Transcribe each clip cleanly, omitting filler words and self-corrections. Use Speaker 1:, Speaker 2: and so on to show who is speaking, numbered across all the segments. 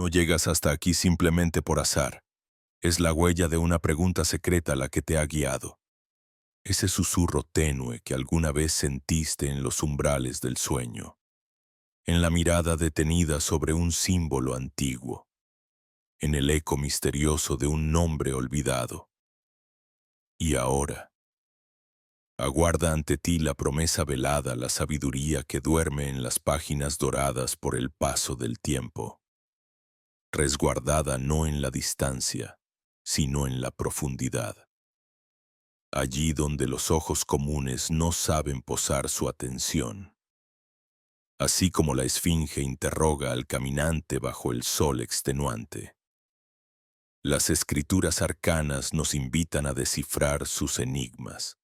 Speaker 1: No llegas hasta aquí simplemente por azar. Es la huella de una pregunta secreta la que te ha guiado. Ese susurro tenue que alguna vez sentiste en los umbrales del sueño. En la mirada detenida sobre un símbolo antiguo. En el eco misterioso de un nombre olvidado. Y ahora, aguarda ante ti la promesa velada, la sabiduría que duerme en las páginas doradas por el paso del tiempo, resguardada no en la distancia, sino en la profundidad. Allí donde los ojos comunes no saben posar su atención. Así como la esfinge interroga al caminante bajo el sol extenuante. Las escrituras arcanas nos invitan a descifrar sus enigmas.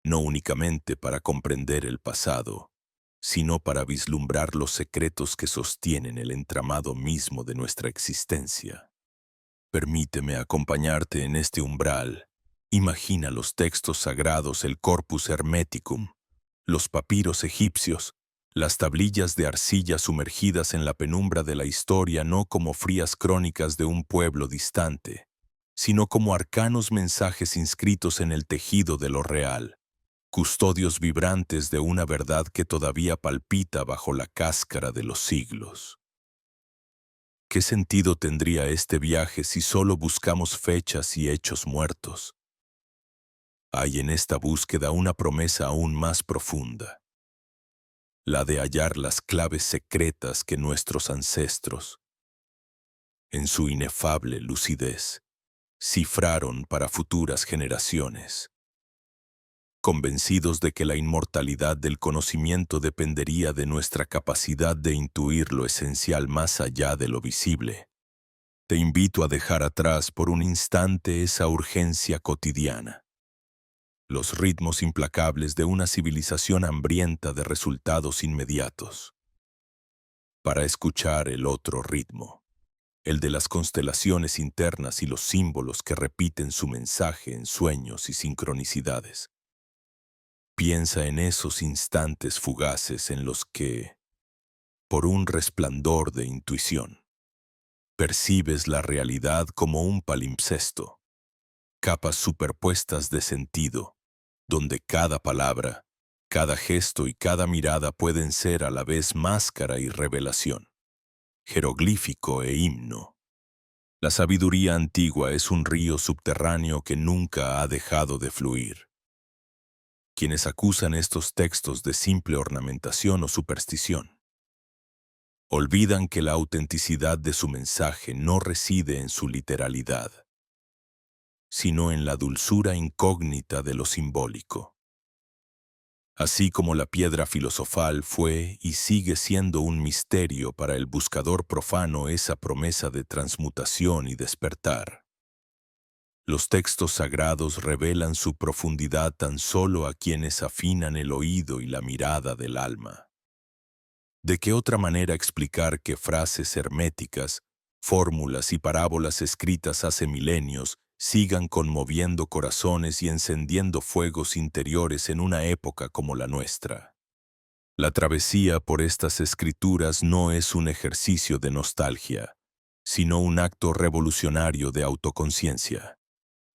Speaker 1: No únicamente para comprender el pasado, sino para vislumbrar los secretos que sostienen el entramado mismo de nuestra existencia. Permíteme acompañarte en este umbral. Imagina los textos sagrados, el Corpus Hermeticum, los papiros egipcios, las tablillas de arcilla sumergidas en la penumbra de la historia no como frías crónicas de un pueblo distante, sino como arcanos mensajes inscritos en el tejido de lo real. Custodios vibrantes de una verdad que todavía palpita bajo la cáscara de los siglos. ¿Qué sentido tendría este viaje si solo buscamos fechas y hechos muertos? Hay en esta búsqueda una promesa aún más profunda, la de hallar las claves secretas que nuestros ancestros, en su inefable lucidez, cifraron para futuras generaciones. Convencidos de que la inmortalidad del conocimiento dependería de nuestra capacidad de intuir lo esencial más allá de lo visible, te invito a dejar atrás por un instante esa urgencia cotidiana, los ritmos implacables de una civilización hambrienta de resultados inmediatos, para escuchar el otro ritmo, el de las constelaciones internas y los símbolos que repiten su mensaje en sueños y sincronicidades. Piensa en esos instantes fugaces en los que, por un resplandor de intuición, percibes la realidad como un palimpsesto, capas superpuestas de sentido, donde cada palabra, cada gesto y cada mirada pueden ser a la vez máscara y revelación, jeroglífico e himno. La sabiduría antigua es un río subterráneo que nunca ha dejado de fluir. Quienes acusan estos textos de simple ornamentación o superstición, olvidan que la autenticidad de su mensaje no reside en su literalidad, sino en la dulzura incógnita de lo simbólico. Así como la piedra filosofal fue y sigue siendo un misterio para el buscador profano esa promesa de transmutación y despertar. Los textos sagrados revelan su profundidad tan solo a quienes afinan el oído y la mirada del alma. ¿De qué otra manera explicar que frases herméticas, fórmulas y parábolas escritas hace milenios sigan conmoviendo corazones y encendiendo fuegos interiores en una época como la nuestra? La travesía por estas escrituras no es un ejercicio de nostalgia, sino un acto revolucionario de autoconciencia.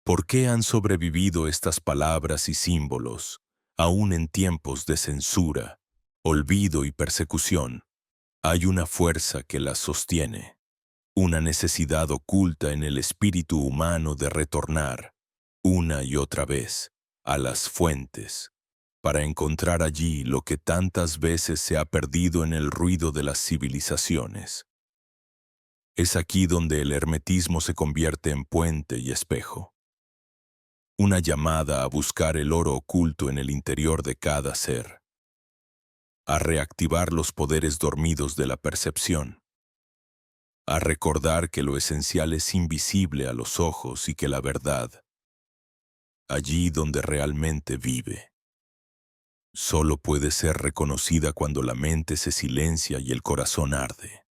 Speaker 1: ¿Por qué han sobrevivido estas palabras y símbolos, aún en tiempos de censura, olvido y persecución? Hay una fuerza que las sostiene, una necesidad oculta en el espíritu humano de retornar, una y otra vez, a las fuentes, para encontrar allí lo que tantas veces se ha perdido en el ruido de las civilizaciones. Es aquí donde el hermetismo se convierte en puente y espejo. Una llamada a buscar el oro oculto en el interior de cada ser, a reactivar los poderes dormidos de la percepción, a recordar que lo esencial es invisible a los ojos y que la verdad, allí donde realmente vive, solo puede ser reconocida cuando la mente se silencia y el corazón arde.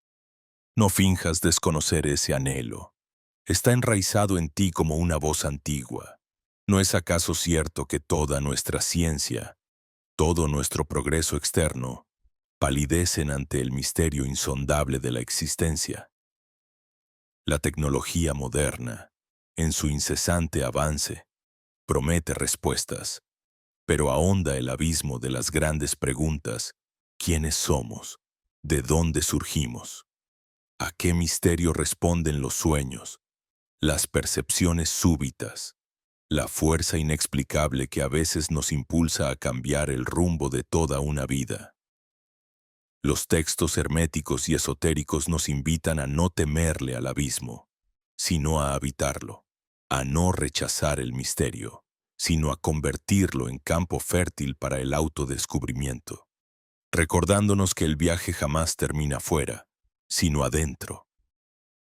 Speaker 1: No finjas desconocer ese anhelo. Está enraizado en ti como una voz antigua. ¿No es acaso cierto que toda nuestra ciencia, todo nuestro progreso externo, palidecen ante el misterio insondable de la existencia? La tecnología moderna, en su incesante avance, promete respuestas, pero ahonda el abismo de las grandes preguntas: ¿quiénes somos? ¿De dónde surgimos? ¿A qué misterio responden los sueños, las percepciones súbitas, la fuerza inexplicable que a veces nos impulsa a cambiar el rumbo de toda una vida? Los textos herméticos y esotéricos nos invitan a no temerle al abismo, sino a habitarlo, a no rechazar el misterio, sino a convertirlo en campo fértil para el autodescubrimiento, recordándonos que el viaje jamás termina fuera, sino adentro.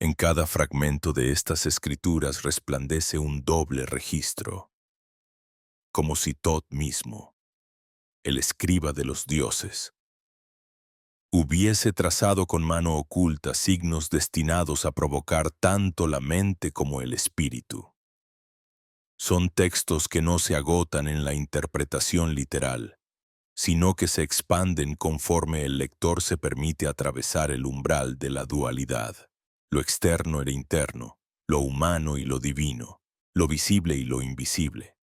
Speaker 1: En cada fragmento de estas escrituras resplandece un doble registro, como si Thoth mismo, el escriba de los dioses, hubiese trazado con mano oculta signos destinados a provocar tanto la mente como el espíritu. Son textos que no se agotan en la interpretación literal, sino que se expanden conforme el lector se permite atravesar el umbral de la dualidad, lo externo y lo interno, lo humano y lo divino, lo visible y lo invisible.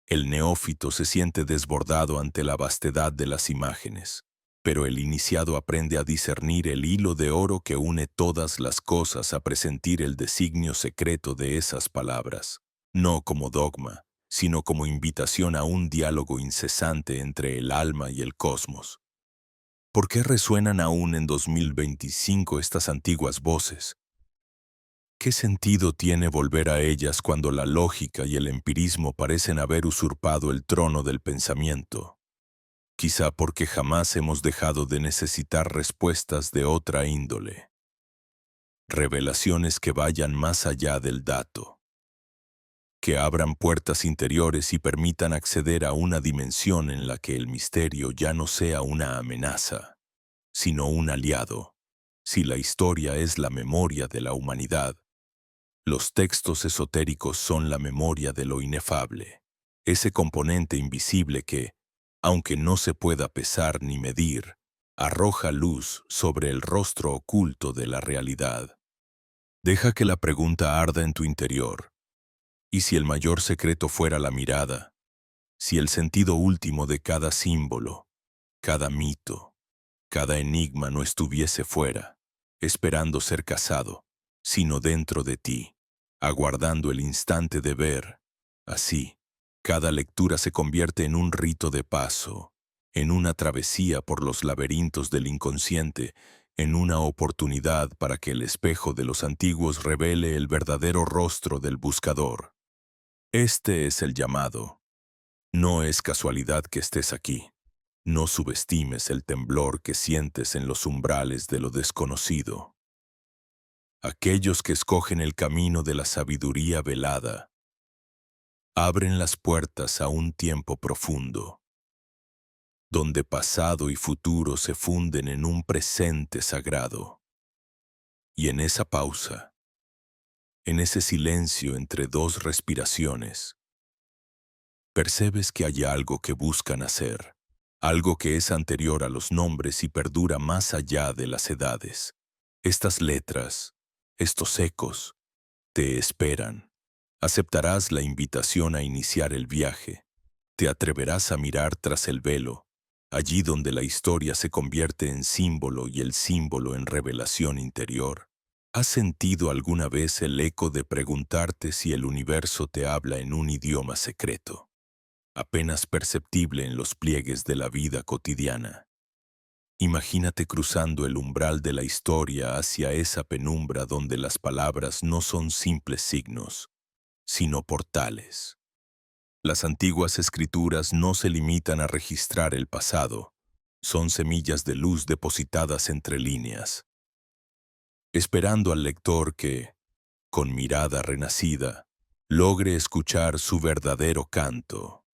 Speaker 1: El neófito se siente desbordado ante la vastedad de las imágenes, pero el iniciado aprende a discernir el hilo de oro que une todas las cosas, a presentir el designio secreto de esas palabras, no como dogma, sino como invitación a un diálogo incesante entre el alma y el cosmos. ¿Por qué resuenan aún en 2025 estas antiguas voces? ¿Qué sentido tiene volver a ellas cuando la lógica y el empirismo parecen haber usurpado el trono del pensamiento? Quizá porque jamás hemos dejado de necesitar respuestas de otra índole. Revelaciones que vayan más allá del dato, que abran puertas interiores y permitan acceder a una dimensión en la que el misterio ya no sea una amenaza, sino un aliado. Si la historia es la memoria de la humanidad, los textos esotéricos son la memoria de lo inefable, ese componente invisible que, aunque no se pueda pesar ni medir, arroja luz sobre el rostro oculto de la realidad. Deja que la pregunta arda en tu interior. ¿Y si el mayor secreto fuera la mirada? Si el sentido último de cada símbolo, cada mito, cada enigma no estuviese fuera, esperando ser cazado, sino dentro de ti, aguardando el instante de ver. Así, cada lectura se convierte en un rito de paso, en una travesía por los laberintos del inconsciente, en una oportunidad para que el espejo de los antiguos revele el verdadero rostro del buscador. Este es el llamado. No es casualidad que estés aquí. No subestimes el temblor que sientes en los umbrales de lo desconocido. Aquellos que escogen el camino de la sabiduría velada abren las puertas a un tiempo profundo, donde pasado y futuro se funden en un presente sagrado. Y en esa pausa, en ese silencio entre dos respiraciones, percibes que hay algo que buscan hacer, algo que es anterior a los nombres y perdura más allá de las edades. Estas letras, estos ecos, te esperan. Aceptarás la invitación a iniciar el viaje. Te atreverás a mirar tras el velo, allí donde la historia se convierte en símbolo y el símbolo en revelación interior. ¿Has sentido alguna vez el eco de preguntarte si el universo te habla en un idioma secreto, apenas perceptible en los pliegues de la vida cotidiana? Imagínate cruzando el umbral de la historia hacia esa penumbra donde las palabras no son simples signos, sino portales. Las antiguas escrituras no se limitan a registrar el pasado, son semillas de luz depositadas entre líneas, esperando al lector que, con mirada renacida, logre escuchar su verdadero canto.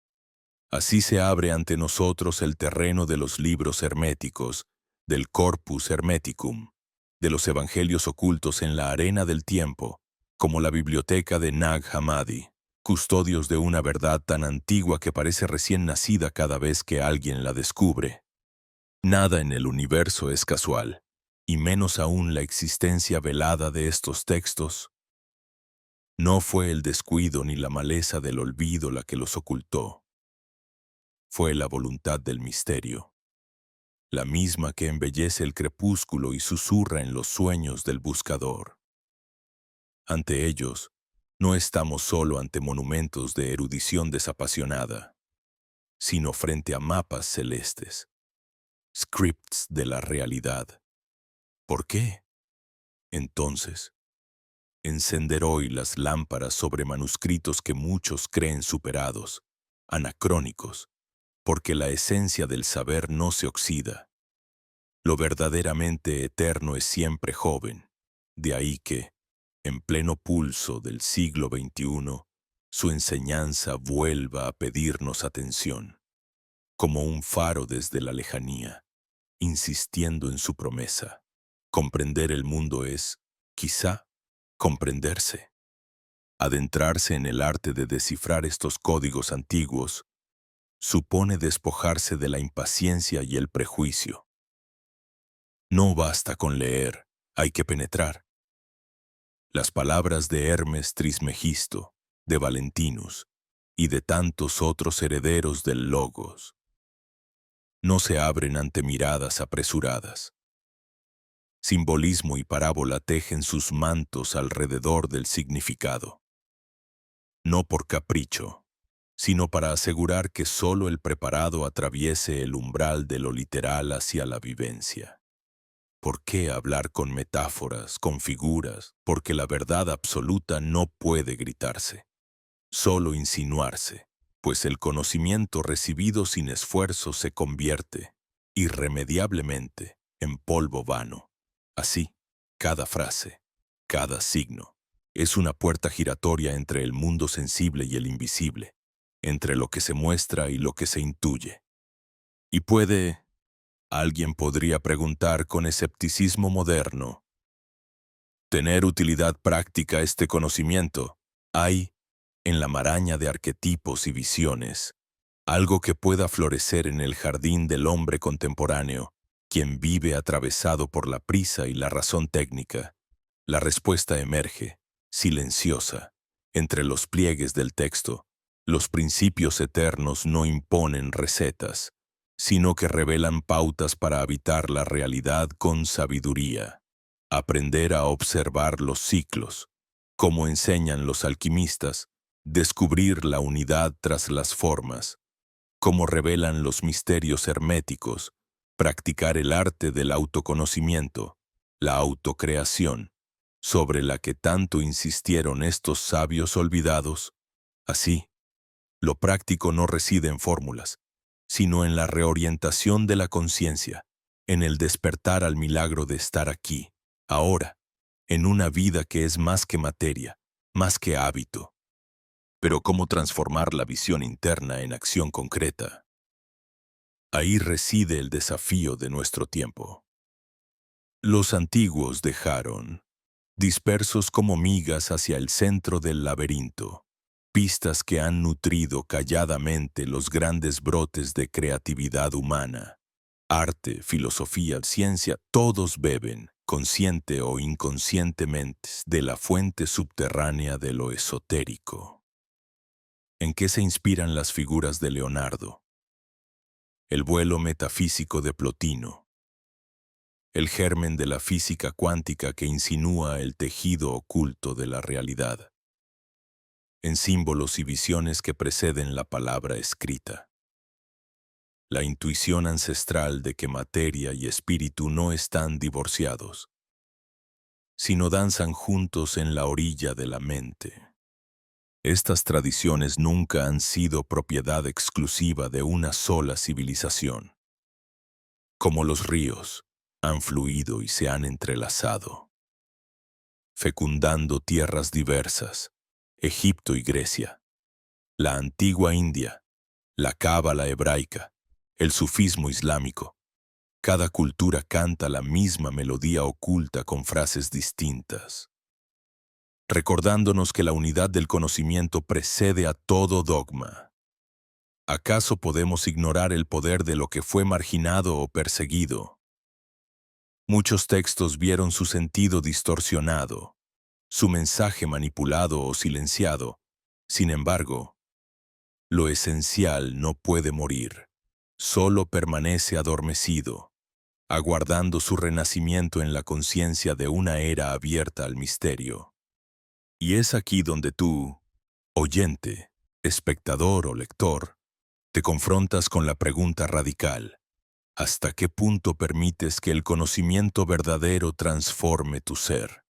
Speaker 1: Así se abre ante nosotros el terreno de los libros herméticos, del Corpus Hermeticum, de los evangelios ocultos en la arena del tiempo, como la biblioteca de Nag Hammadi, custodios de una verdad tan antigua que parece recién nacida cada vez que alguien la descubre. Nada en el universo es casual. y menos aún la existencia velada de estos textos, no fue el descuido ni la maleza del olvido la que los ocultó. Fue la voluntad del misterio, la misma que embellece el crepúsculo y susurra en los sueños del buscador. Ante ellos, no estamos solo ante monumentos de erudición desapasionada, sino frente a mapas celestes, scripts de la realidad. ¿Por qué? Entonces, encender hoy las lámparas sobre manuscritos que muchos creen superados, anacrónicos, porque la esencia del saber no se oxida. Lo verdaderamente eterno es siempre joven, de ahí que, en pleno pulso del siglo XXI, su enseñanza vuelva a pedirnos atención, como un faro desde la lejanía, insistiendo en su promesa. Comprender el mundo es, quizá, comprenderse. Adentrarse en el arte de descifrar estos códigos antiguos supone despojarse de la impaciencia y el prejuicio. No basta con leer, hay que penetrar. Las palabras de Hermes Trismegisto, de Valentinus y de tantos otros herederos del Logos no se abren ante miradas apresuradas. Simbolismo y parábola tejen sus mantos alrededor del significado. No por capricho, sino para asegurar que solo el preparado atraviese el umbral de lo literal hacia la vivencia. ¿Por qué hablar con metáforas, con figuras? Porque la verdad absoluta no puede gritarse, solo insinuarse, pues el conocimiento recibido sin esfuerzo se convierte, irremediablemente, en polvo vano. Así, cada frase, cada signo, es una puerta giratoria entre el mundo sensible y el invisible, entre lo que se muestra y lo que se intuye. Y alguien podría preguntar con escepticismo moderno, ¿tener utilidad práctica este conocimiento? ¿Hay, en la maraña de arquetipos y visiones, algo que pueda florecer en el jardín del hombre contemporáneo, quien vive atravesado por la prisa y la razón técnica? La respuesta emerge, silenciosa, entre los pliegues del texto. Los principios eternos no imponen recetas, sino que revelan pautas para habitar la realidad con sabiduría. Aprender a observar los ciclos, como enseñan los alquimistas, descubrir la unidad tras las formas, como revelan los misterios herméticos, practicar el arte del autoconocimiento, la autocreación, sobre la que tanto insistieron estos sabios olvidados. Así, lo práctico no reside en fórmulas, sino en la reorientación de la conciencia, en el despertar al milagro de estar aquí, ahora, en una vida que es más que materia, más que hábito. Pero ¿cómo transformar la visión interna en acción concreta? Ahí reside el desafío de nuestro tiempo. Los antiguos dejaron, dispersos como migas hacia el centro del laberinto, pistas que han nutrido calladamente los grandes brotes de creatividad humana. Arte, filosofía, ciencia, todos beben, consciente o inconscientemente, de la fuente subterránea de lo esotérico. ¿En qué se inspiran las figuras de Leonardo? El vuelo metafísico de Plotino, el germen de la física cuántica que insinúa el tejido oculto de la realidad, en símbolos y visiones que preceden la palabra escrita. La intuición ancestral de que materia y espíritu no están divorciados, sino danzan juntos en la orilla de la mente. Estas tradiciones nunca han sido propiedad exclusiva de una sola civilización. Como los ríos, han fluido y se han entrelazado, fecundando tierras diversas, Egipto y Grecia, la antigua India, la cábala hebraica, el sufismo islámico. Cada cultura canta la misma melodía oculta con frases distintas, recordándonos que la unidad del conocimiento precede a todo dogma. ¿Acaso podemos ignorar el poder de lo que fue marginado o perseguido? Muchos textos vieron su sentido distorsionado, su mensaje manipulado o silenciado. Sin embargo, lo esencial no puede morir, solo permanece adormecido, aguardando su renacimiento en la conciencia de una era abierta al misterio. Y es aquí donde tú, oyente, espectador o lector, te confrontas con la pregunta radical: ¿hasta qué punto permites que el conocimiento verdadero transforme tu ser?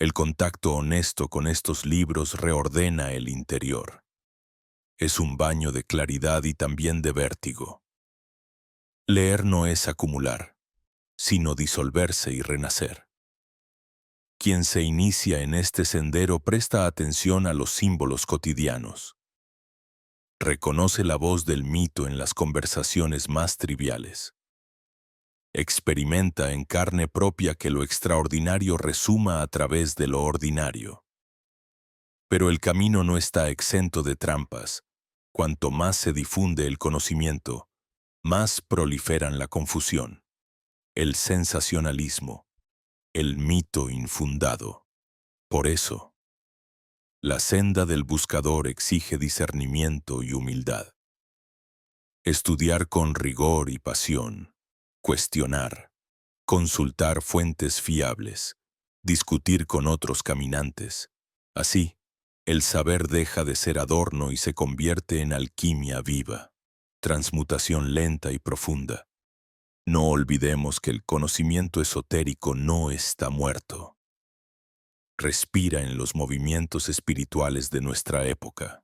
Speaker 1: El contacto honesto con estos libros reordena el interior. Es un baño de claridad y también de vértigo. Leer no es acumular, sino disolverse y renacer. Quien se inicia en este sendero presta atención a los símbolos cotidianos. Reconoce la voz del mito en las conversaciones más triviales. Experimenta en carne propia que lo extraordinario resuma a través de lo ordinario. Pero el camino no está exento de trampas. Cuanto más se difunde el conocimiento, más proliferan la confusión, el sensacionalismo, el mito infundado. Por eso, la senda del buscador exige discernimiento y humildad. Estudiar con rigor y pasión, cuestionar, consultar fuentes fiables, discutir con otros caminantes. Así, el saber deja de ser adorno y se convierte en alquimia viva, transmutación lenta y profunda. No olvidemos que el conocimiento esotérico no está muerto. Respira en los movimientos espirituales de nuestra época.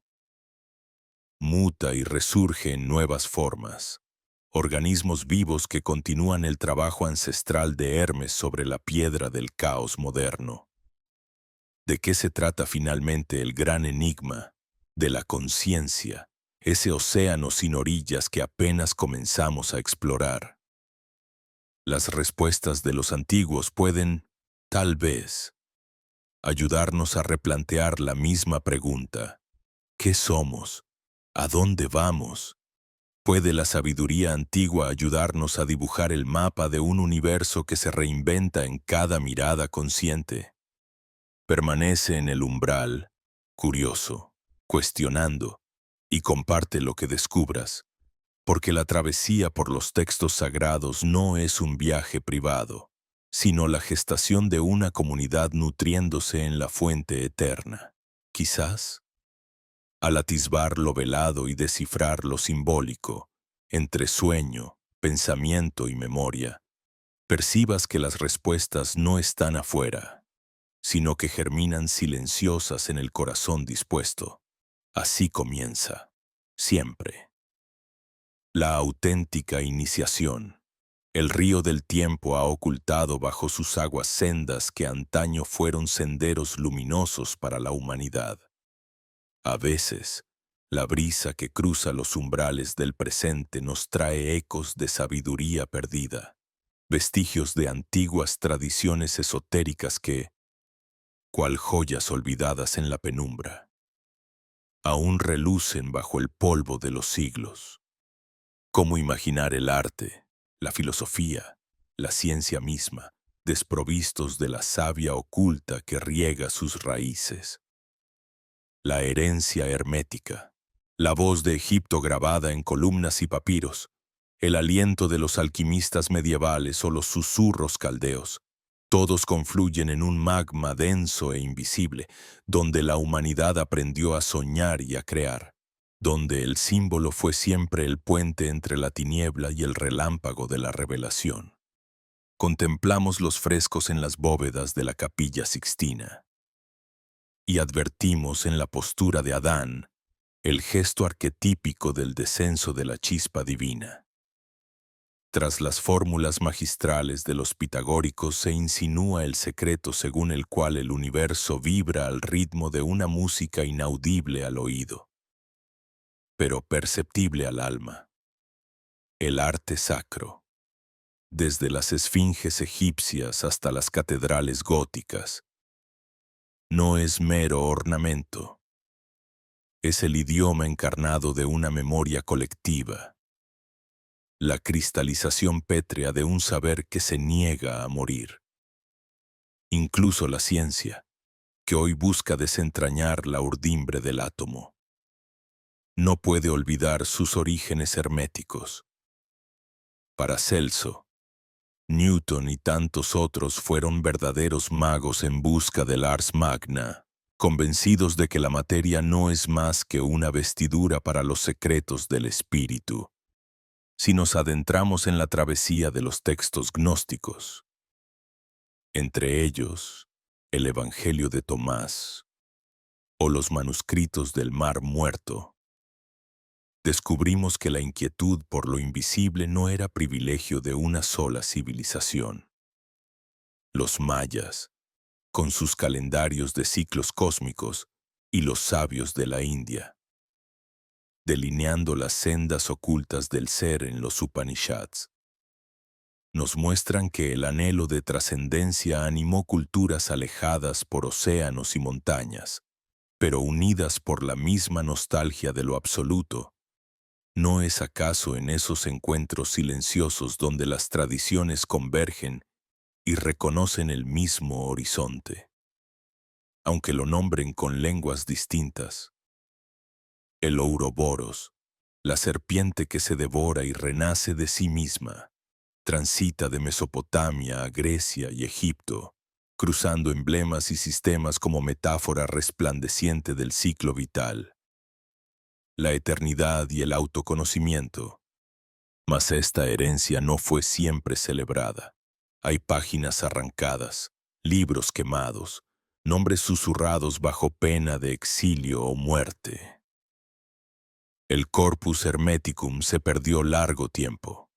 Speaker 1: Muta y resurge en nuevas formas. Organismos vivos que continúan el trabajo ancestral de Hermes sobre la piedra del caos moderno. ¿De qué se trata finalmente el gran enigma de la conciencia, ese océano sin orillas que apenas comenzamos a explorar? Las respuestas de los antiguos pueden, tal vez, ayudarnos a replantear la misma pregunta: ¿qué somos? ¿A dónde vamos? ¿Puede la sabiduría antigua ayudarnos a dibujar el mapa de un universo que se reinventa en cada mirada consciente? Permanece en el umbral, curioso, cuestionando, y comparte lo que descubras, porque la travesía por los textos sagrados no es un viaje privado, sino la gestación de una comunidad nutriéndose en la fuente eterna. Quizás, al atisbar lo velado y descifrar lo simbólico, entre sueño, pensamiento y memoria, percibas que las respuestas no están afuera, sino que germinan silenciosas en el corazón dispuesto. Así comienza, siempre, la auténtica iniciación. El río del tiempo ha ocultado bajo sus aguas sendas que antaño fueron senderos luminosos para la humanidad. A veces, la brisa que cruza los umbrales del presente nos trae ecos de sabiduría perdida, vestigios de antiguas tradiciones esotéricas que, cual joyas olvidadas en la penumbra, aún relucen bajo el polvo de los siglos. ¿Cómo imaginar el arte, la filosofía, la ciencia misma, desprovistos de la savia oculta que riega sus raíces? La herencia hermética, la voz de Egipto grabada en columnas y papiros, el aliento de los alquimistas medievales o los susurros caldeos, todos confluyen en un magma denso e invisible, donde la humanidad aprendió a soñar y a crear, donde el símbolo fue siempre el puente entre la tiniebla y el relámpago de la revelación. Contemplamos los frescos en las bóvedas de la Capilla Sixtina y advertimos en la postura de Adán el gesto arquetípico del descenso de la chispa divina. Tras las fórmulas magistrales de los pitagóricos se insinúa el secreto según el cual el universo vibra al ritmo de una música inaudible al oído, pero perceptible al alma. El arte sacro, desde las esfinges egipcias hasta las catedrales góticas, no es mero ornamento. Es el idioma encarnado de una memoria colectiva. la cristalización pétrea de un saber que se niega a morir. Incluso la ciencia, que hoy busca desentrañar la urdimbre del átomo, no puede olvidar sus orígenes herméticos. Para Celso, Newton y tantos otros fueron verdaderos magos en busca del Ars Magna, convencidos de que la materia no es más que una vestidura para los secretos del espíritu. Si nos adentramos en la travesía de los textos gnósticos, entre ellos el Evangelio de Tomás o los manuscritos del Mar Muerto, descubrimos que la inquietud por lo invisible no era privilegio de una sola civilización. Los mayas, con sus calendarios de ciclos cósmicos, y los sabios de la India, delineando las sendas ocultas del ser en los Upanishads, nos muestran que el anhelo de trascendencia animó culturas alejadas por océanos y montañas, pero unidas por la misma nostalgia de lo absoluto. ¿No es acaso en esos encuentros silenciosos donde las tradiciones convergen y reconocen el mismo horizonte, aunque lo nombren con lenguas distintas? El Ouroboros, la serpiente que se devora y renace de sí misma, transita de Mesopotamia a Grecia y Egipto, cruzando emblemas y sistemas como metáfora resplandeciente del ciclo vital, la eternidad y el autoconocimiento. Mas esta herencia no fue siempre celebrada. Hay páginas arrancadas, libros quemados, nombres susurrados bajo pena de exilio o muerte. El corpus hermeticum se perdió largo tiempo,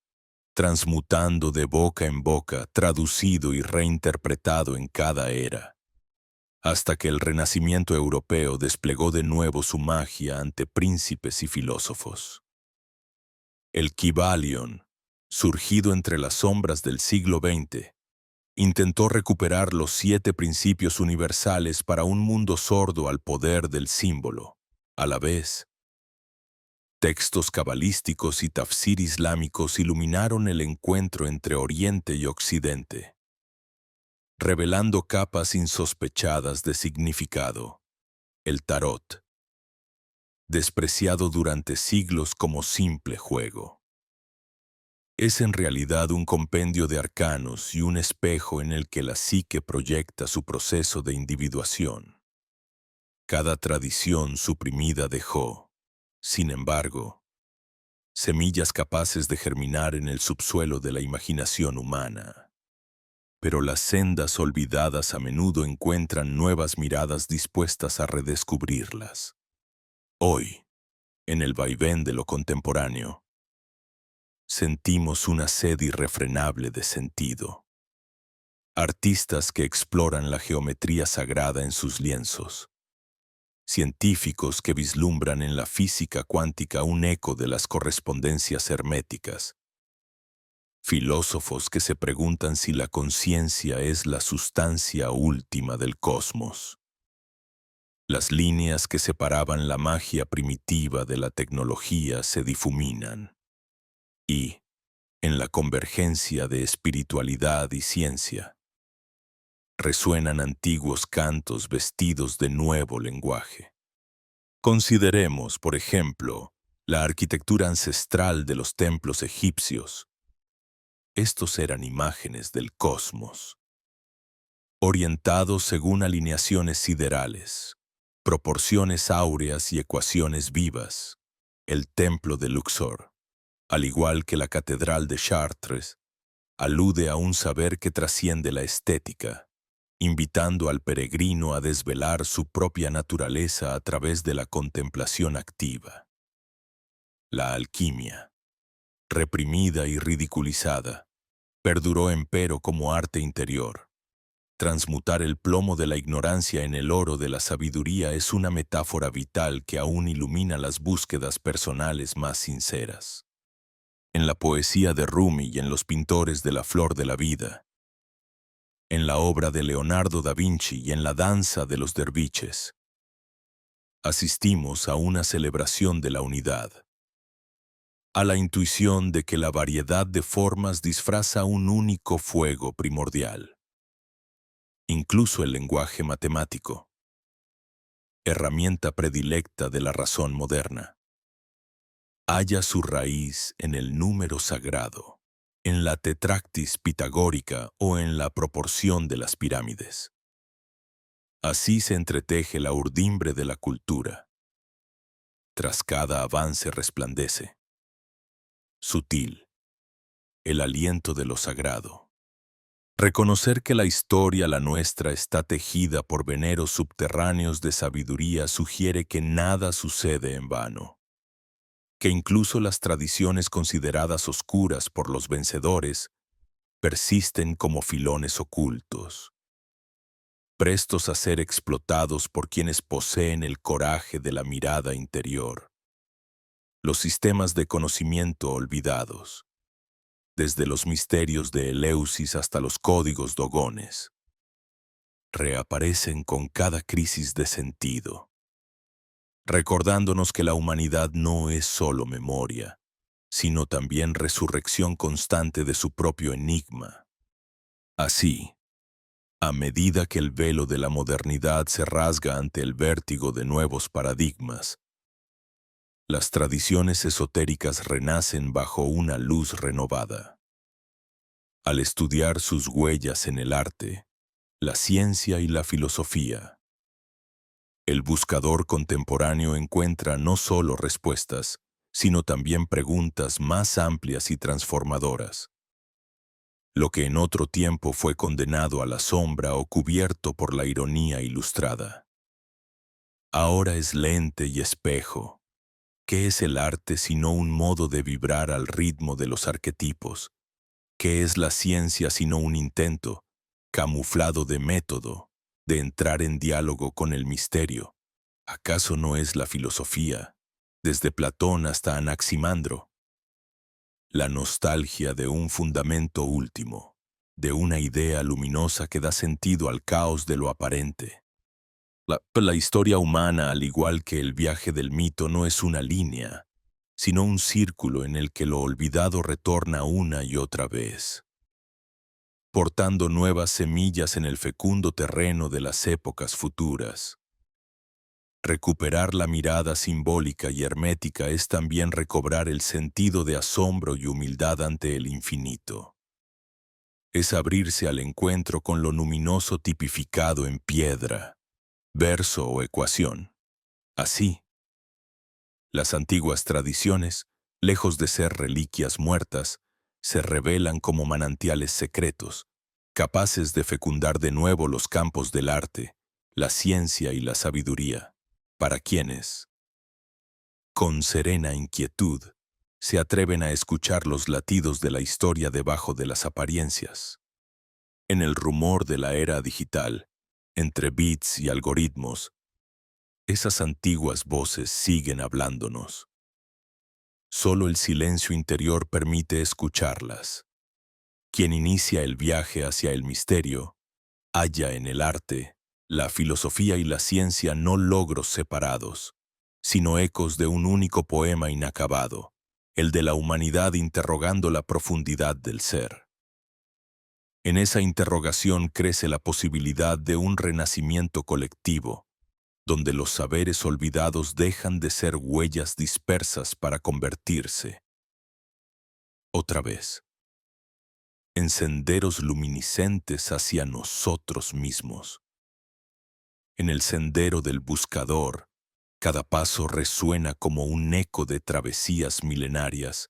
Speaker 1: transmutando de boca en boca, traducido y reinterpretado en cada era, hasta que el Renacimiento europeo desplegó de nuevo su magia ante príncipes y filósofos. El Kybalion, surgido entre las sombras del siglo XX, intentó recuperar los 7 principios universales para un mundo sordo al poder del símbolo. A la vez, textos cabalísticos y tafsir islámicos iluminaron el encuentro entre Oriente y Occidente, revelando capas insospechadas de significado. El tarot, despreciado durante siglos como simple juego, es en realidad un compendio de arcanos y un espejo en el que la psique proyecta su proceso de individuación. Cada tradición suprimida dejó, sin embargo, semillas capaces de germinar en el subsuelo de la imaginación humana. Pero las sendas olvidadas a menudo encuentran nuevas miradas dispuestas a redescubrirlas. Hoy, en el vaivén de lo contemporáneo, sentimos una sed irrefrenable de sentido. Artistas que exploran la geometría sagrada en sus lienzos. Científicos que vislumbran en la física cuántica un eco de las correspondencias herméticas. Filósofos que se preguntan si la conciencia es la sustancia última del cosmos. Las líneas que separaban la magia primitiva de la tecnología se difuminan. Y, en la convergencia de espiritualidad y ciencia, resuenan antiguos cantos vestidos de nuevo lenguaje. Consideremos, por ejemplo, la arquitectura ancestral de los templos egipcios. Estos eran imágenes del cosmos, orientados según alineaciones siderales, proporciones áureas y ecuaciones vivas. El templo de Luxor, al igual que la catedral de Chartres, alude a un saber que trasciende la estética, invitando al peregrino a desvelar su propia naturaleza a través de la contemplación activa. La alquimia, reprimida y ridiculizada, perduró empero como arte interior. Transmutar el plomo de la ignorancia en el oro de la sabiduría es una metáfora vital que aún ilumina las búsquedas personales más sinceras. En la poesía de Rumi y en los pintores de la flor de la vida, en la obra de Leonardo da Vinci y en la danza de los derviches, asistimos a una celebración de la unidad. a la intuición de que la variedad de formas disfraza un único fuego primordial. Incluso el lenguaje matemático, herramienta predilecta de la razón moderna, halla su raíz en el número sagrado, en la tetractis pitagórica o en la proporción de las pirámides. Así se entreteje la urdimbre de la cultura. Tras cada avance resplandece, sutil, el aliento de lo sagrado. Reconocer que la historia, la nuestra, está tejida por veneros subterráneos de sabiduría sugiere que nada sucede en vano, que incluso las tradiciones consideradas oscuras por los vencedores persisten como filones ocultos, prestos a ser explotados por quienes poseen el coraje de la mirada interior. Los sistemas de conocimiento olvidados, desde los misterios de Eleusis hasta los códigos dogones, reaparecen con cada crisis de sentido, recordándonos que la humanidad no es solo memoria, sino también resurrección constante de su propio enigma. Así, a medida que el velo de la modernidad se rasga ante el vértigo de nuevos paradigmas, las tradiciones esotéricas renacen bajo una luz renovada. Al estudiar sus huellas en el arte, la ciencia y la filosofía, el buscador contemporáneo encuentra no solo respuestas, sino también preguntas más amplias y transformadoras. Lo que en otro tiempo fue condenado a la sombra o cubierto por la ironía ilustrada, ahora es lente y espejo. ¿Qué es el arte sino un modo de vibrar al ritmo de los arquetipos? ¿Qué es la ciencia sino un intento, camuflado de método, de entrar en diálogo con el misterio? ¿Acaso no es la filosofía, desde Platón hasta Anaximandro, la nostalgia de un fundamento último, de una idea luminosa que da sentido al caos de lo aparente? La historia humana, al igual que el viaje del mito, no es una línea, sino un círculo en el que lo olvidado retorna una y otra vez, portando nuevas semillas en el fecundo terreno de las épocas futuras. Recuperar la mirada simbólica y hermética es también recobrar el sentido de asombro y humildad ante el infinito. Es abrirse al encuentro con lo luminoso tipificado en piedra, verso o ecuación. Así, las antiguas tradiciones, lejos de ser reliquias muertas, se revelan como manantiales secretos, capaces de fecundar de nuevo los campos del arte, la ciencia y la sabiduría, para quienes, con serena inquietud, se atreven a escuchar los latidos de la historia debajo de las apariencias. En el rumor de la era digital, entre bits y algoritmos, esas antiguas voces siguen hablándonos. Solo el silencio interior permite escucharlas. Quien inicia el viaje hacia el misterio, halla en el arte, la filosofía y la ciencia no logros separados, sino ecos de un único poema inacabado, el de la humanidad interrogando la profundidad del ser. En esa interrogación crece la posibilidad de un renacimiento colectivo, donde los saberes olvidados dejan de ser huellas dispersas para convertirse, otra vez, en senderos luminiscentes hacia nosotros mismos. En el sendero del buscador, cada paso resuena como un eco de travesías milenarias,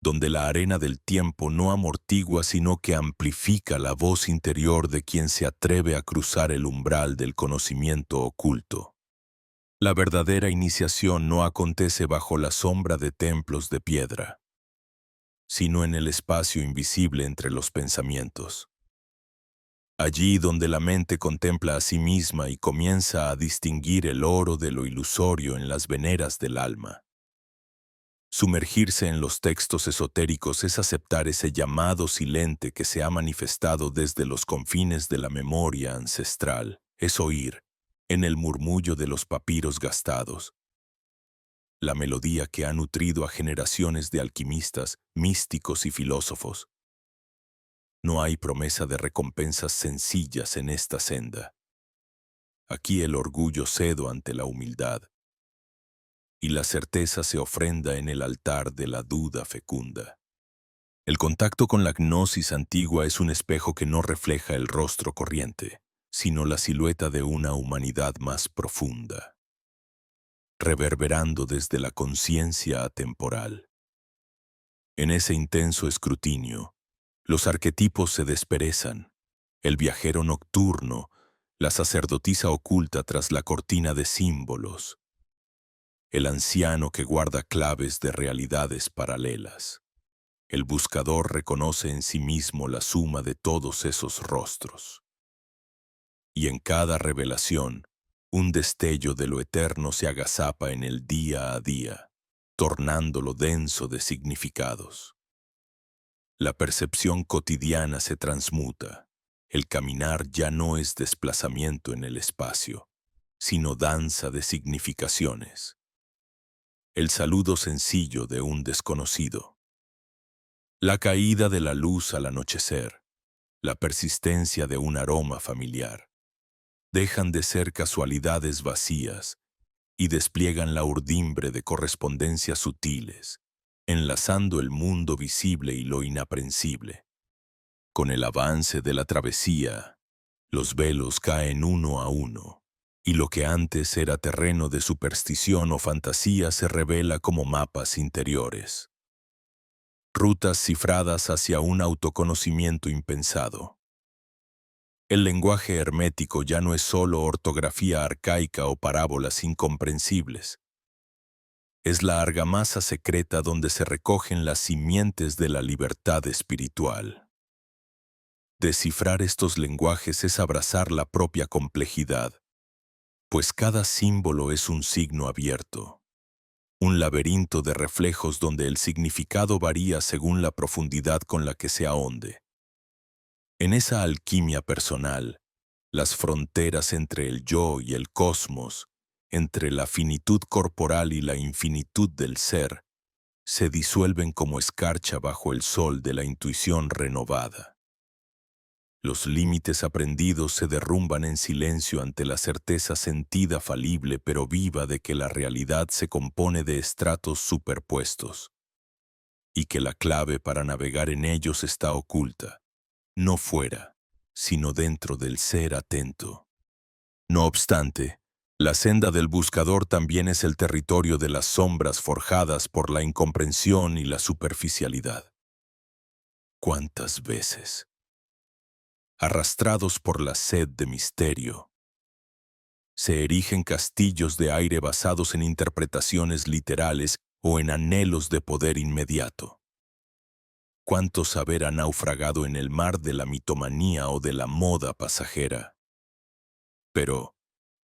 Speaker 1: donde la arena del tiempo no amortigua sino que amplifica la voz interior de quien se atreve a cruzar el umbral del conocimiento oculto. La verdadera iniciación no acontece bajo la sombra de templos de piedra, sino en el espacio invisible entre los pensamientos. Allí donde la mente contempla a sí misma y comienza a distinguir el oro de lo ilusorio en las veneras del alma. Sumergirse en los textos esotéricos es aceptar ese llamado silente que se ha manifestado desde los confines de la memoria ancestral, es oír, en el murmullo de los papiros gastados, la melodía que ha nutrido a generaciones de alquimistas, místicos y filósofos. No hay promesa de recompensas sencillas en esta senda. Aquí el orgullo cedo ante la humildad, y la certeza se ofrenda en el altar de la duda fecunda. El contacto con la gnosis antigua es un espejo que no refleja el rostro corriente, sino la silueta de una humanidad más profunda, reverberando desde la conciencia atemporal. En ese intenso escrutinio, los arquetipos se desperezan, el viajero nocturno, la sacerdotisa oculta tras la cortina de símbolos, el anciano que guarda claves de realidades paralelas. El buscador reconoce en sí mismo la suma de todos esos rostros. Y en cada revelación, un destello de lo eterno se agazapa en el día a día, tornándolo denso de significados. La percepción cotidiana se transmuta. El caminar ya no es desplazamiento en el espacio, sino danza de significaciones. El saludo sencillo de un desconocido. La caída de la luz al anochecer. La persistencia de un aroma familiar. Dejan de ser casualidades vacías y despliegan la urdimbre de correspondencias sutiles, enlazando el mundo visible y lo inaprensible. Con el avance de la travesía, los velos caen uno a uno, y lo que antes era terreno de superstición o fantasía se revela como mapas interiores. Rutas cifradas hacia un autoconocimiento impensado. El lenguaje hermético ya no es solo ortografía arcaica o parábolas incomprensibles. Es la argamasa secreta donde se recogen las simientes de la libertad espiritual. Descifrar estos lenguajes es abrazar la propia complejidad, pues cada símbolo es un signo abierto, un laberinto de reflejos donde el significado varía según la profundidad con la que se ahonde. En esa alquimia personal, las fronteras entre el yo y el cosmos, entre la finitud corporal y la infinitud del ser, se disuelven como escarcha bajo el sol de la intuición renovada. Los límites aprendidos se derrumban en silencio ante la certeza sentida falible pero viva de que la realidad se compone de estratos superpuestos, y que la clave para navegar en ellos está oculta, no fuera, sino dentro del ser atento. No obstante, la senda del buscador también es el territorio de las sombras forjadas por la incomprensión y la superficialidad. ¿Cuántas veces? Arrastrados por la sed de misterio, se erigen castillos de aire basados en interpretaciones literales o en anhelos de poder inmediato. ¿Cuánto saber ha naufragado en el mar de la mitomanía o de la moda pasajera? Pero,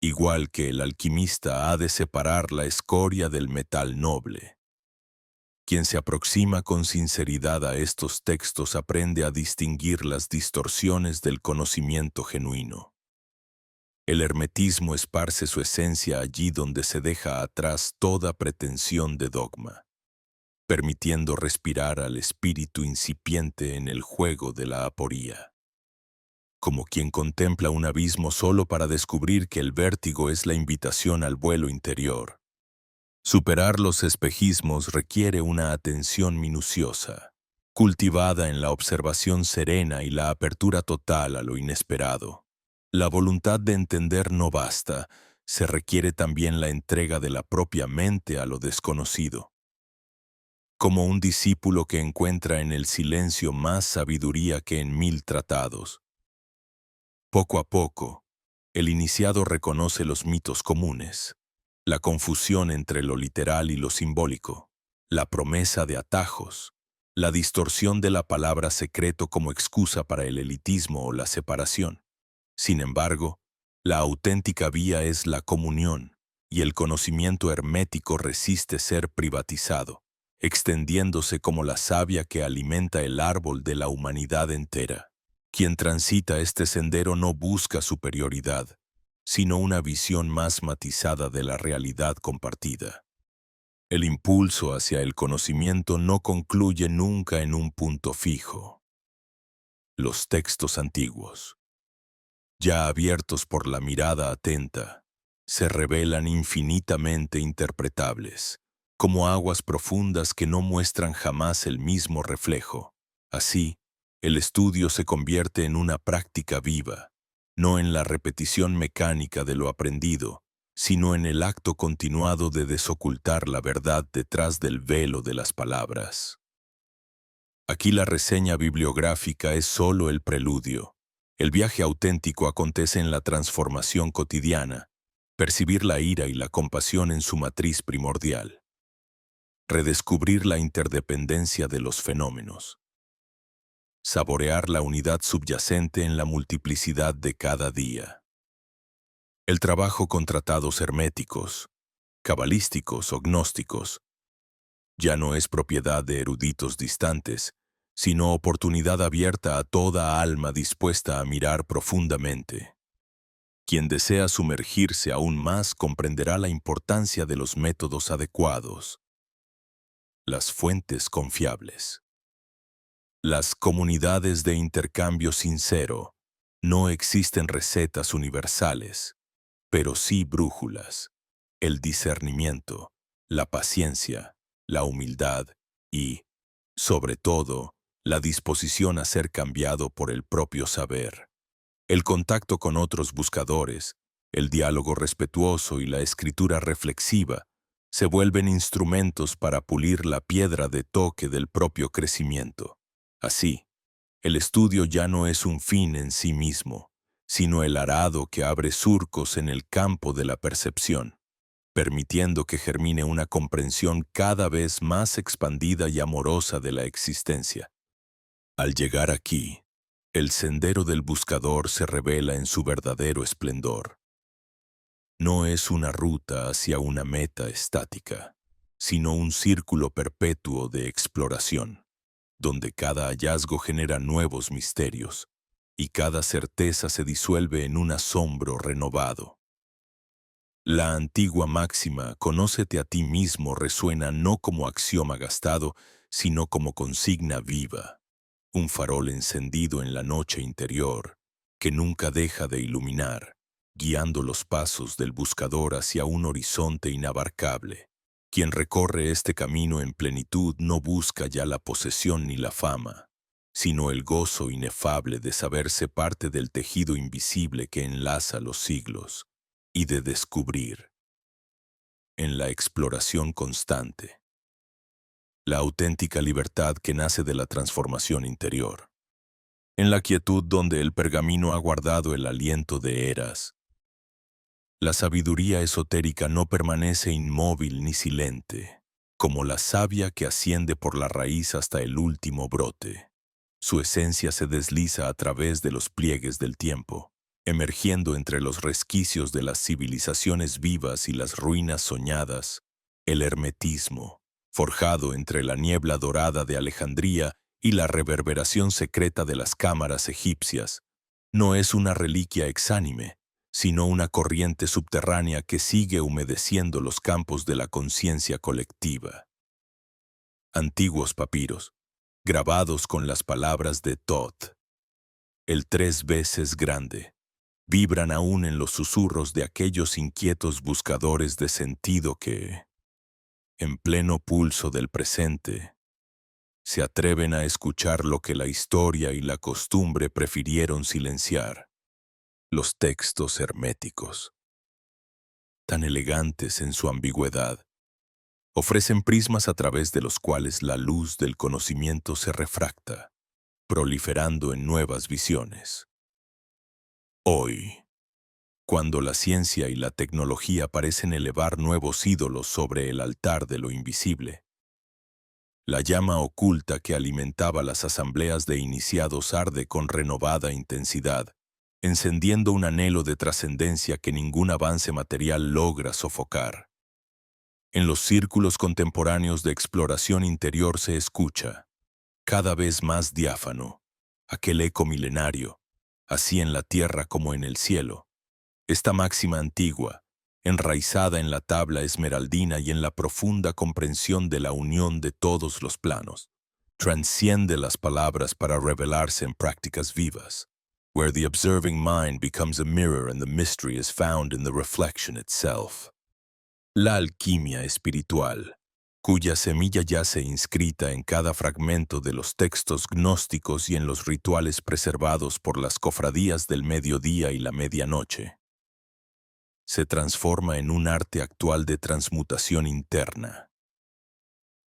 Speaker 1: igual que el alquimista ha de separar la escoria del metal noble, quien se aproxima con sinceridad a estos textos aprende a distinguir las distorsiones del conocimiento genuino. El hermetismo esparce su esencia allí donde se deja atrás toda pretensión de dogma, permitiendo respirar al espíritu incipiente en el juego de la aporía. Como quien contempla un abismo solo para descubrir que el vértigo es la invitación al vuelo interior. Superar los espejismos requiere una atención minuciosa, cultivada en la observación serena y la apertura total a lo inesperado. La voluntad de entender no basta, se requiere también la entrega de la propia mente a lo desconocido. Como un discípulo que encuentra en el silencio más sabiduría que en 1000 tratados. Poco a poco, el iniciado reconoce los mitos comunes, la confusión entre lo literal y lo simbólico, la promesa de atajos, la distorsión de la palabra secreto como excusa para el elitismo o la separación. Sin embargo, la auténtica vía es la comunión, y el conocimiento hermético resiste ser privatizado, extendiéndose como la savia que alimenta el árbol de la humanidad entera. Quien transita este sendero no busca superioridad, sino una visión más matizada de la realidad compartida. El impulso hacia el conocimiento no concluye nunca en un punto fijo. Los textos antiguos, ya abiertos por la mirada atenta, se revelan infinitamente interpretables, como aguas profundas que no muestran jamás el mismo reflejo. Así, el estudio se convierte en una práctica viva, no en la repetición mecánica de lo aprendido, sino en el acto continuado de desocultar la verdad detrás del velo de las palabras. Aquí la reseña bibliográfica es solo el preludio. El viaje auténtico acontece en la transformación cotidiana, percibir la ira y la compasión en su matriz primordial, redescubrir la interdependencia de los fenómenos, saborear la unidad subyacente en la multiplicidad de cada día. El trabajo con tratados herméticos, cabalísticos o gnósticos, ya no es propiedad de eruditos distantes, sino oportunidad abierta a toda alma dispuesta a mirar profundamente. Quien desea sumergirse aún más comprenderá la importancia de los métodos adecuados, las fuentes confiables. Las comunidades de intercambio sincero. No existen recetas universales, pero sí brújulas, el discernimiento, la paciencia, la humildad y, sobre todo, la disposición a ser cambiado por el propio saber. El contacto con otros buscadores, el diálogo respetuoso y la escritura reflexiva se vuelven instrumentos para pulir la piedra de toque del propio crecimiento. Así, el estudio ya no es un fin en sí mismo, sino el arado que abre surcos en el campo de la percepción, permitiendo que germine una comprensión cada vez más expandida y amorosa de la existencia. Al llegar aquí, el sendero del buscador se revela en su verdadero esplendor. No es una ruta hacia una meta estática, sino un círculo perpetuo de exploración, donde cada hallazgo genera nuevos misterios y cada certeza se disuelve en un asombro renovado. La antigua máxima «Conócete a ti mismo» resuena no como axioma gastado, sino como consigna viva, un farol encendido en la noche interior, que nunca deja de iluminar, guiando los pasos del buscador hacia un horizonte inabarcable. Quien recorre este camino en plenitud no busca ya la posesión ni la fama, sino el gozo inefable de saberse parte del tejido invisible que enlaza los siglos, y de descubrir, en la exploración constante, la auténtica libertad que nace de la transformación interior, en la quietud donde el pergamino ha guardado el aliento de eras. La sabiduría esotérica no permanece inmóvil ni silente, como la savia que asciende por la raíz hasta el último brote. Su esencia se desliza a través de los pliegues del tiempo, emergiendo entre los resquicios de las civilizaciones vivas y las ruinas soñadas. El hermetismo, forjado entre la niebla dorada de Alejandría y la reverberación secreta de las cámaras egipcias, no es una reliquia exánime, sino una corriente subterránea que sigue humedeciendo los campos de la conciencia colectiva. Antiguos papiros, grabados con las palabras de Thoth, el 3 veces grande, vibran aún en los susurros de aquellos inquietos buscadores de sentido que, en pleno pulso del presente, se atreven a escuchar lo que la historia y la costumbre prefirieron silenciar. Los textos herméticos, tan elegantes en su ambigüedad, ofrecen prismas a través de los cuales la luz del conocimiento se refracta, proliferando en nuevas visiones. Hoy, cuando la ciencia y la tecnología parecen elevar nuevos ídolos sobre el altar de lo invisible, la llama oculta que alimentaba las asambleas de iniciados arde con renovada intensidad, encendiendo un anhelo de trascendencia que ningún avance material logra sofocar. En los círculos contemporáneos de exploración interior se escucha, cada vez más diáfano, aquel eco milenario, así en la tierra como en el cielo. Esta máxima antigua, enraizada en la tabla esmeraldina y en la profunda comprensión de la unión de todos los planos. Transciende las palabras para revelarse en prácticas vivas, where the observing mind becomes a mirror and the mystery is found in the reflection itself. La alquimia espiritual, cuya semilla yace inscrita en cada fragmento de los textos gnósticos y en los rituales preservados por las cofradías del mediodía y la medianoche, se transforma en un arte actual de transmutación interna.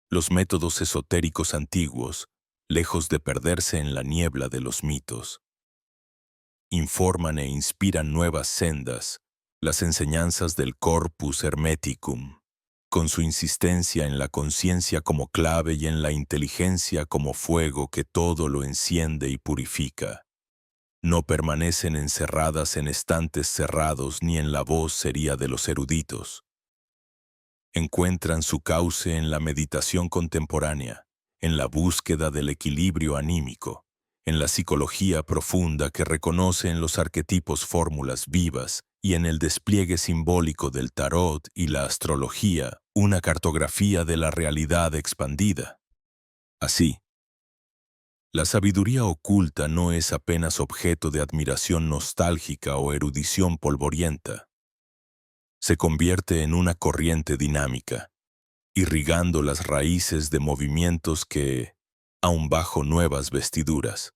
Speaker 1: Los métodos esotéricos antiguos, lejos de perderse en la niebla de los mitos, informan e inspiran nuevas sendas, las enseñanzas del Corpus Hermeticum, con su insistencia en la conciencia como clave y en la inteligencia como fuego que todo lo enciende y purifica. No permanecen encerradas en estantes cerrados ni en la vocería de los eruditos. Encuentran su cauce en la meditación contemporánea, en la búsqueda del equilibrio anímico, en la psicología profunda que reconoce en los arquetipos fórmulas vivas y en el despliegue simbólico del tarot y la astrología, una cartografía de la realidad expandida. Así, la sabiduría oculta no es apenas objeto de admiración nostálgica o erudición polvorienta. Se convierte en una corriente dinámica, irrigando las raíces de movimientos que, aun bajo nuevas vestiduras,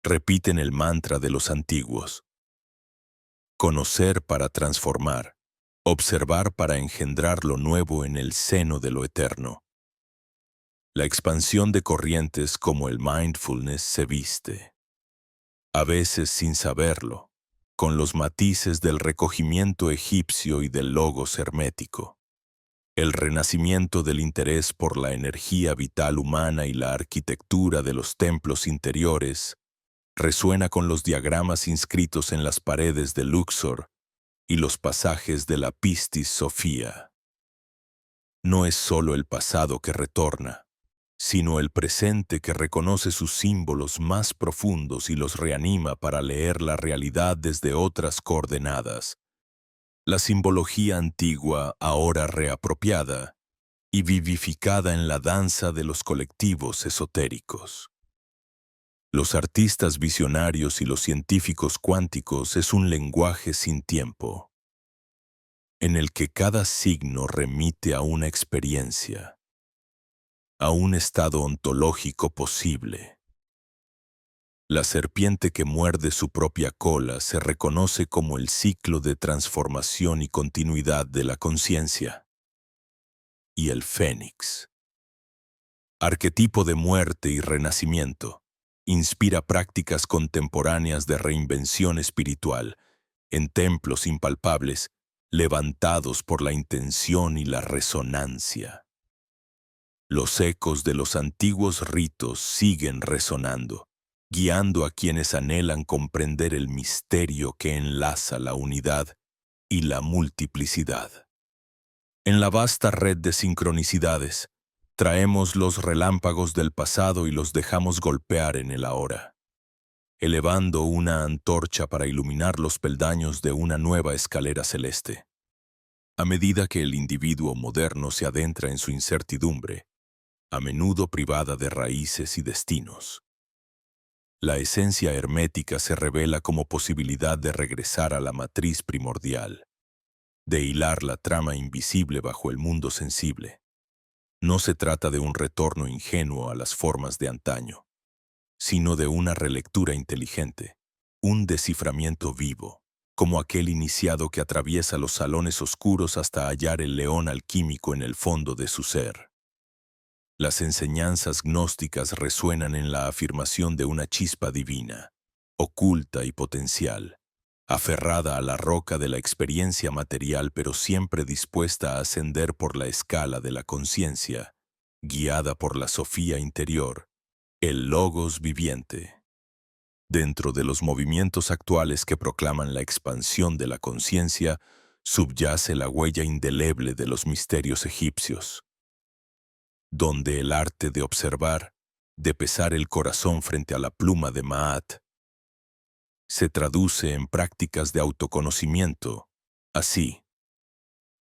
Speaker 1: repiten el mantra de los antiguos. Conocer para transformar, observar para engendrar lo nuevo en el seno de lo eterno. La expansión de corrientes como el mindfulness se viste, a veces sin saberlo, con los matices del recogimiento egipcio y del logos hermético. El renacimiento del interés por la energía vital humana y la arquitectura de los templos interiores resuena con los diagramas inscritos en las paredes de Luxor y los pasajes de la Pistis Sophia. No es solo el pasado que retorna, sino el presente que reconoce sus símbolos más profundos y los reanima para leer la realidad desde otras coordenadas. La simbología antigua, ahora reapropiada y vivificada en la danza de los colectivos esotéricos. Los artistas visionarios y los científicos cuánticos es un lenguaje sin tiempo, en el que cada signo remite a una experiencia, a un estado ontológico posible. La serpiente que muerde su propia cola se reconoce como el ciclo de transformación y continuidad de la conciencia. Y el fénix, arquetipo de muerte y renacimiento, inspira prácticas contemporáneas de reinvención espiritual en templos impalpables, levantados por la intención y la resonancia. Los ecos de los antiguos ritos siguen resonando, guiando a quienes anhelan comprender el misterio que enlaza la unidad y la multiplicidad. En la vasta red de sincronicidades, traemos los relámpagos del pasado y los dejamos golpear en el ahora, elevando una antorcha para iluminar los peldaños de una nueva escalera celeste. A medida que el individuo moderno se adentra en su incertidumbre, a menudo privada de raíces y destinos, la esencia hermética se revela como posibilidad de regresar a la matriz primordial, de hilar la trama invisible bajo el mundo sensible. No se trata de un retorno ingenuo a las formas de antaño, sino de una relectura inteligente, un desciframiento vivo, como aquel iniciado que atraviesa los salones oscuros hasta hallar el león alquímico en el fondo de su ser. Las enseñanzas gnósticas resuenan en la afirmación de una chispa divina, oculta y potencial, aferrada a la roca de la experiencia material pero siempre dispuesta a ascender por la escala de la conciencia, guiada por la Sofía interior, el logos viviente. Dentro de los movimientos actuales que proclaman la expansión de la conciencia, subyace la huella indeleble de los misterios egipcios, donde el arte de observar, de pesar el corazón frente a la pluma de Maat, se traduce en prácticas de autoconocimiento. Así,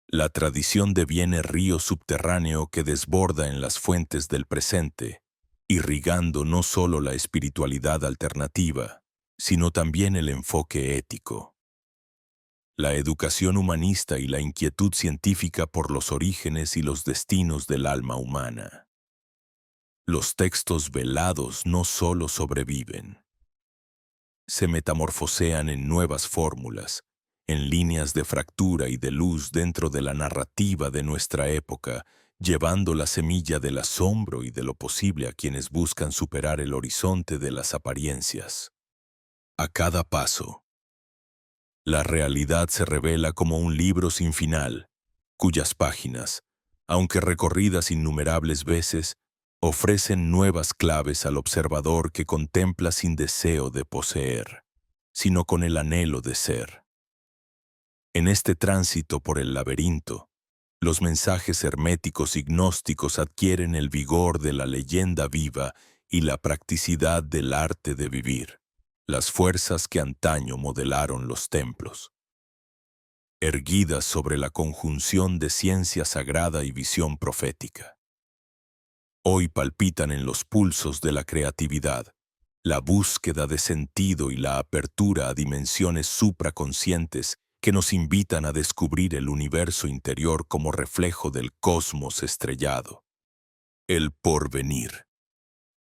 Speaker 1: La tradición deviene río subterráneo que desborda en las fuentes del presente, irrigando no solo la espiritualidad alternativa, sino también el enfoque ético. La educación humanista y la inquietud científica por los orígenes y los destinos del alma humana. Los textos velados no solo sobreviven, se metamorfosean en nuevas fórmulas, en líneas de fractura y de luz dentro de la narrativa de nuestra época, llevando la semilla del asombro y de lo posible a quienes buscan superar el horizonte de las apariencias. A cada paso, la realidad se revela como un libro sin final, cuyas páginas, aunque recorridas innumerables veces, ofrecen nuevas claves al observador que contempla sin deseo de poseer, sino con el anhelo de ser. En este tránsito por el laberinto, los mensajes herméticos y gnósticos adquieren el vigor de la leyenda viva y la practicidad del arte de vivir, las fuerzas que antaño modelaron los templos. Erguidas sobre la conjunción de ciencia sagrada y visión profética. Hoy palpitan en los pulsos de la creatividad, la búsqueda de sentido y la apertura a dimensiones supraconscientes que nos invitan a descubrir el universo interior como reflejo del cosmos estrellado. El porvenir,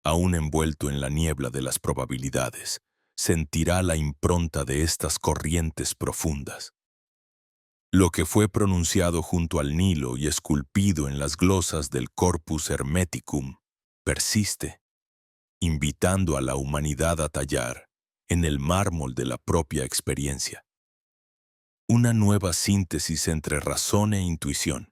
Speaker 1: aún envuelto en la niebla de las probabilidades, sentirá la impronta de estas corrientes profundas. Lo que fue pronunciado junto al Nilo y esculpido en las glosas del Corpus Hermeticum persiste, invitando a la humanidad a tallar, en el mármol de la propia experiencia, una nueva síntesis entre razón e intuición,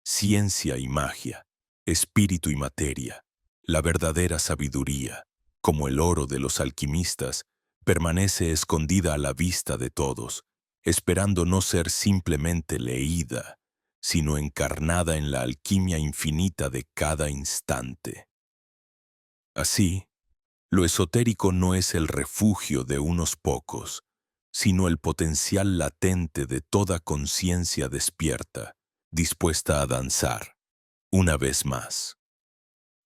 Speaker 1: ciencia y magia, espíritu y materia. La verdadera sabiduría, como el oro de los alquimistas, permanece escondida a la vista de todos, esperando no ser simplemente leída, sino encarnada en la alquimia infinita de cada instante. Así, lo esotérico no es el refugio de unos pocos, sino el potencial latente de toda conciencia despierta, dispuesta a danzar, una vez más.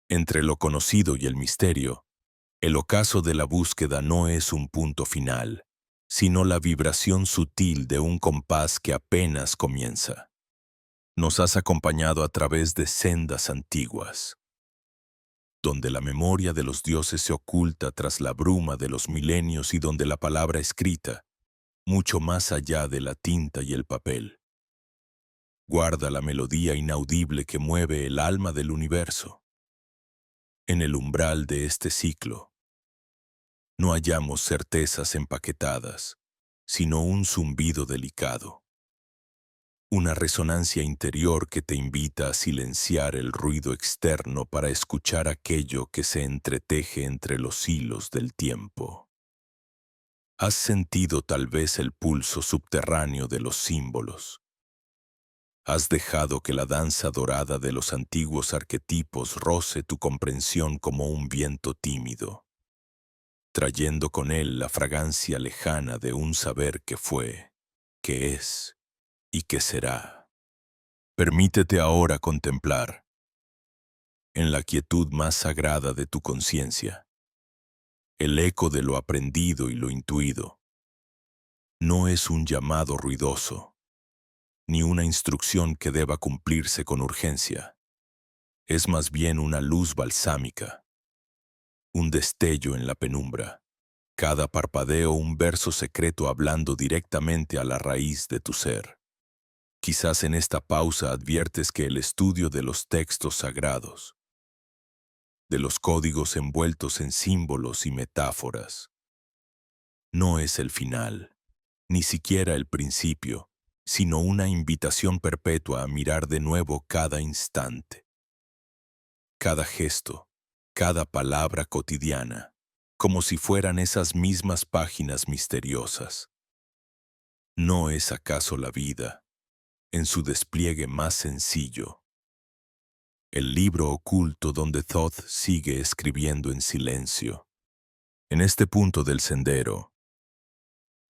Speaker 1: Entre lo conocido y el misterio, el ocaso de la búsqueda no es un punto final, sino la vibración sutil de un compás que apenas comienza. Nos has acompañado a través de sendas antiguas, donde la memoria de los dioses se oculta tras la bruma de los milenios y donde la palabra escrita, mucho más allá de la tinta y el papel, guarda la melodía inaudible que mueve el alma del universo. En el umbral de este ciclo, no hallamos certezas empaquetadas, sino un zumbido delicado, una resonancia interior que te invita a silenciar el ruido externo para escuchar aquello que se entreteje entre los hilos del tiempo. Has sentido tal vez el pulso subterráneo de los símbolos. Has dejado que la danza dorada de los antiguos arquetipos roce tu comprensión como un viento tímido, trayendo con él la fragancia lejana de un saber que fue, que es y que será. Permítete ahora contemplar, en la quietud más sagrada de tu conciencia, el eco de lo aprendido y lo intuido. No es un llamado ruidoso, ni una instrucción que deba cumplirse con urgencia. Es más bien una luz balsámica, un destello en la penumbra, cada parpadeo un verso secreto hablando directamente a la raíz de tu ser. Quizás en esta pausa adviertes que el estudio de los textos sagrados, de los códigos envueltos en símbolos y metáforas, no es el final, ni siquiera el principio, sino una invitación perpetua a mirar de nuevo cada instante, cada gesto, cada palabra cotidiana, como si fueran esas mismas páginas misteriosas. ¿No es acaso la vida, en su despliegue más sencillo, el libro oculto donde Thoth sigue escribiendo en silencio? En este punto del sendero,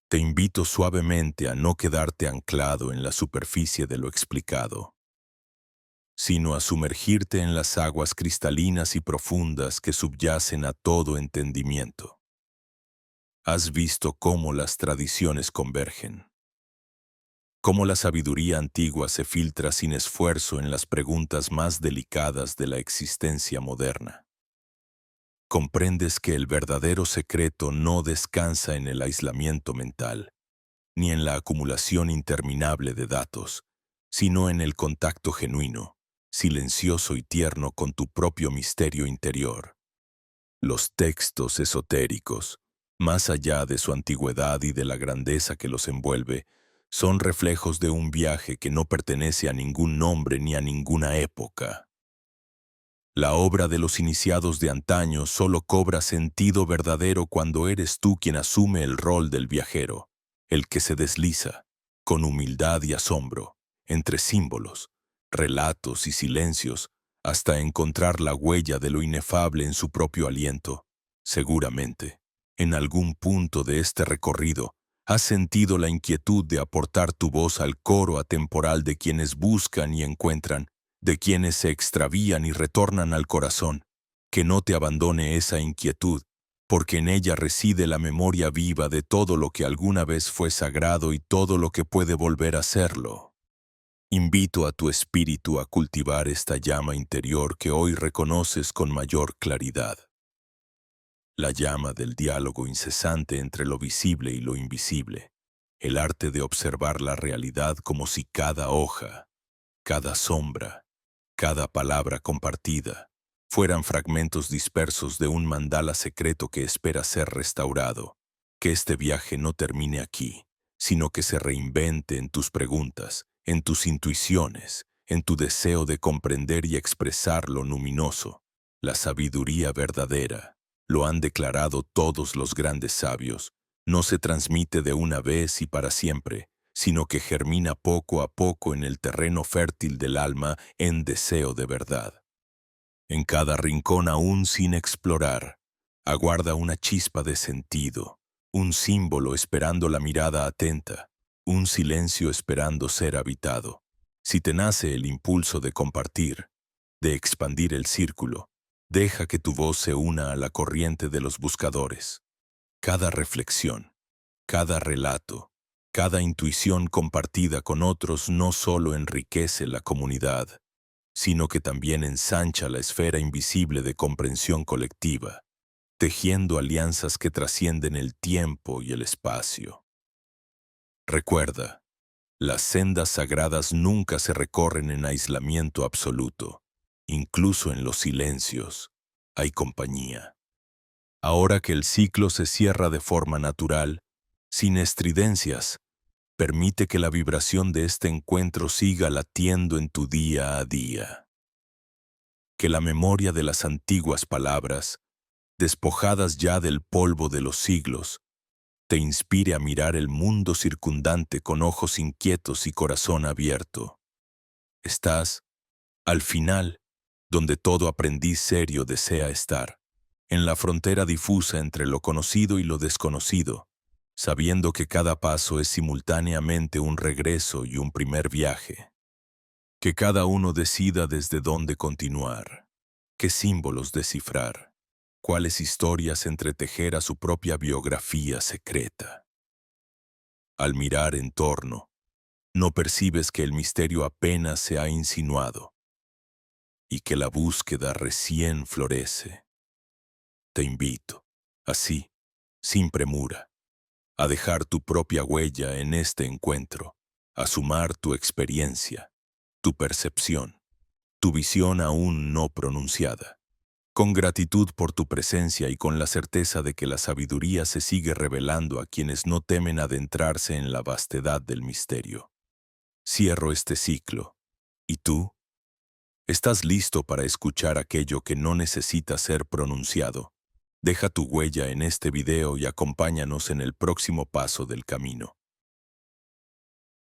Speaker 1: Te invito suavemente a no quedarte anclado en la superficie de lo explicado, sino a sumergirte en las aguas cristalinas y profundas que subyacen a todo entendimiento. Has visto cómo las tradiciones convergen, cómo la sabiduría antigua se filtra sin esfuerzo en las preguntas más delicadas de la existencia moderna. Comprendes que el verdadero secreto no descansa en el aislamiento mental, ni en la acumulación interminable de datos, sino en el contacto genuino, silencioso y tierno con tu propio misterio interior. Los textos esotéricos, más allá de su antigüedad y de la grandeza que los envuelve, son reflejos de un viaje que no pertenece a ningún nombre ni a ninguna época. La obra de los iniciados de antaño solo cobra sentido verdadero cuando eres tú quien asume el rol del viajero, el que se desliza, con humildad y asombro, entre símbolos, relatos y silencios, hasta encontrar la huella de lo inefable en su propio aliento. Seguramente, en algún punto de este recorrido, has sentido la inquietud de aportar tu voz al coro atemporal de quienes buscan y encuentran, de quienes se extravían y retornan al corazón. Que no te abandone esa inquietud, porque en ella reside la memoria viva de todo lo que alguna vez fue sagrado y todo lo que puede volver a serlo. Invito a tu espíritu a cultivar esta llama interior que hoy reconoces con mayor claridad. La llama del diálogo incesante entre lo visible y lo invisible, el arte de observar la realidad como si cada hoja, cada sombra, cada palabra compartida, fueran fragmentos dispersos de un mandala secreto que espera ser restaurado. Que este viaje no termine aquí, sino que se reinvente en tus preguntas, en tus intuiciones, en tu deseo de comprender y expresar lo luminoso, la sabiduría verdadera. Lo han declarado todos los grandes sabios. No se transmite de una vez y para siempre, sino que germina poco a poco en el terreno fértil del alma en deseo de verdad. En cada rincón aún sin explorar, aguarda una chispa de sentido, un símbolo esperando la mirada atenta, un silencio esperando ser habitado. Si te nace el impulso de compartir, de expandir el círculo, deja que tu voz se una a la corriente de los buscadores. Cada reflexión, cada relato, cada intuición compartida con otros no solo enriquece la comunidad, sino que también ensancha la esfera invisible de comprensión colectiva, tejiendo alianzas que trascienden el tiempo y el espacio. Recuerda, las sendas sagradas nunca se recorren en aislamiento absoluto. Incluso en los silencios hay compañía. Ahora que el ciclo se cierra de forma natural, sin estridencias, permite que la vibración de este encuentro siga latiendo en tu día a día. Que la memoria de las antiguas palabras, despojadas ya del polvo de los siglos, te inspire a mirar el mundo circundante con ojos inquietos y corazón abierto. Estás, al final, donde todo aprendiz serio desea estar, en la frontera difusa entre lo conocido y lo desconocido, sabiendo que cada paso es simultáneamente un regreso y un primer viaje. Que cada uno decida desde dónde continuar, qué símbolos descifrar, cuáles historias entretejer a su propia biografía secreta. Al mirar en torno, no percibes que el misterio apenas se ha insinuado y que la búsqueda recién florece. Te invito, así, sin premura, a dejar tu propia huella en este encuentro, a sumar tu experiencia, tu percepción, tu visión aún no pronunciada, con gratitud por tu presencia y con la certeza de que la sabiduría se sigue revelando a quienes no temen adentrarse en la vastedad del misterio. Cierro este ciclo. ¿Y tú? ¿Estás listo para escuchar aquello que no necesita ser pronunciado? Deja tu huella en este video y acompáñanos en el próximo paso del camino.